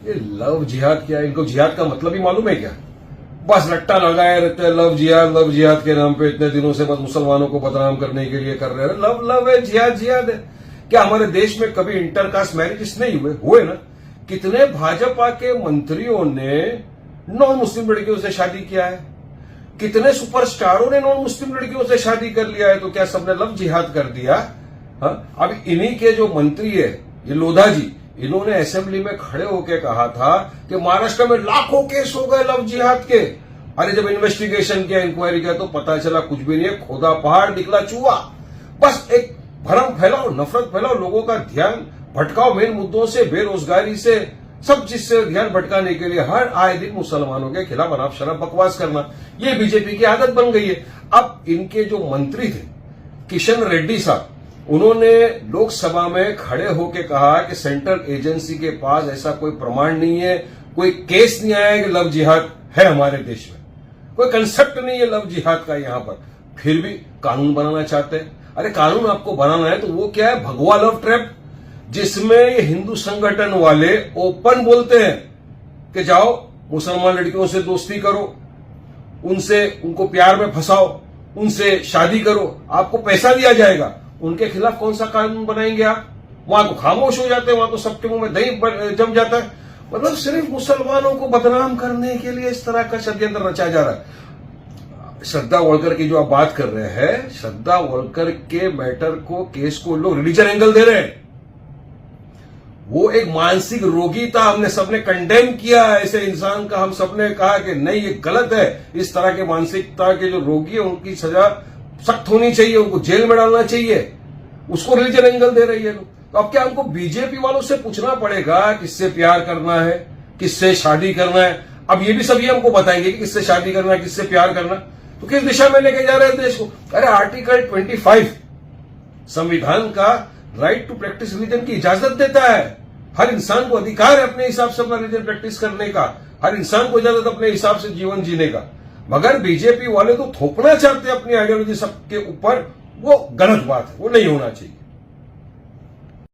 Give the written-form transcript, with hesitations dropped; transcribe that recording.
ये लव जिहाद क्या है? इनको जिहाद का मतलब ही मालूम है क्या? बस रट्टा लगाए रहते हैं, लव जिहाद के नाम पे इतने दिनों से बस मुसलमानों को बदनाम करने के लिए कर रहे हैं। लव लव है, जिहाद है। क्या हमारे देश में कभी इंटरकास्ट मैरिजेस नहीं हुए ना? कितने भाजपा के मंत्रियों ने नॉन मुस्लिम लड़कियों से शादी किया है, कितने सुपरस्टारों ने नॉन मुस्लिम लड़कियों से शादी कर लिया है। तो क्या सबने लव जिहाद कर दिया? हाँ, अब इन्हीं के जो मंत्री है ये लोधा जी, इन्होंने असेंबली में खड़े होकर कहा था कि महाराष्ट्र में लाखों केस हो गए लव जिहाद के। अरे जब इन्वेस्टिगेशन किया, इंक्वायरी किया तो पता चला कुछ भी नहीं है, खोदा पहाड़ निकला चूहा। बस एक भ्रम फैलाओ, नफरत फैलाओ, लोगों का ध्यान भटकाओ मेन मुद्दों से, बेरोजगारी से, सब चीज से ध्यान भटकाने के लिए हर आए दिन मुसलमानों के खिलाफ अनाप शनाप बकवास करना, ये बीजेपी की आदत बन गई है। अब इनके जो मंत्री थे किशन रेड्डी साहब, उन्होंने लोकसभा में खड़े होकर कहा कि सेंट्रल एजेंसी के पास ऐसा कोई प्रमाण नहीं है, कोई केस नहीं आया कि लव जिहाद है हमारे देश में, कोई कंसेप्ट नहीं है लव जिहाद का यहां पर, फिर भी कानून बनाना चाहते हैं। अरे कानून आपको बनाना है तो वो क्या है? भगवा लव ट्रैप, जिसमें ये हिंदू संगठन वाले ओपन बोलते हैं कि जाओ मुसलमान लड़कियों से दोस्ती करो, उनको प्यार में फंसाओ, उनसे शादी करो, आपको पैसा दिया जाएगा। उनके खिलाफ कौन सा कानून बनाएंगे आप? वहां तो खामोश हो जाते हैं, वहां तो सबके मुंह में दही जम जाता है। मतलब सिर्फ मुसलमानों को बदनाम करने के लिए इस तरह का षड्यंत्र रचा जा रहा है। श्रद्धा वोलकर की जो आप बात कर रहे हैं, श्रद्धा वोलकर के मैटर को, केस को लोग रिलीजन एंगल दे रहे हैं। वो एक मानसिक रोगी था, हमने सबने कंडेम किया ऐसे इंसान का, हम सबने कहा कि नहीं ये गलत है। इस तरह के मानसिकता के जो रोगी है उनकी सजा सख्त होनी चाहिए, उनको जेल में डालना चाहिए। उसको रिलीजन एंगल दे रही है लोग। तो अब क्या हमको बीजेपी वालों से पूछना पड़ेगा किससे प्यार करना है, किससे शादी करना है? अब ये भी सभी हमको बताएंगे कि किससे शादी करना है, किससे प्यार करना। तो किस दिशा में लेके जा रहे हैं देश को? अरे आर्टिकल 25 संविधान का राइट टू प्रैक्टिस रिलीजन की इजाजत देता है। हर इंसान को अधिकार है अपने हिसाब से अपना रिलीजन प्रैक्टिस करने का, हर इंसान को इजाजत अपने हिसाब से जीवन जीने का। मगर बीजेपी वाले तो थोपना चाहते हैं अपनी आइडियोलॉजी सबके ऊपर, वो गलत बात है, वो नहीं होना चाहिए।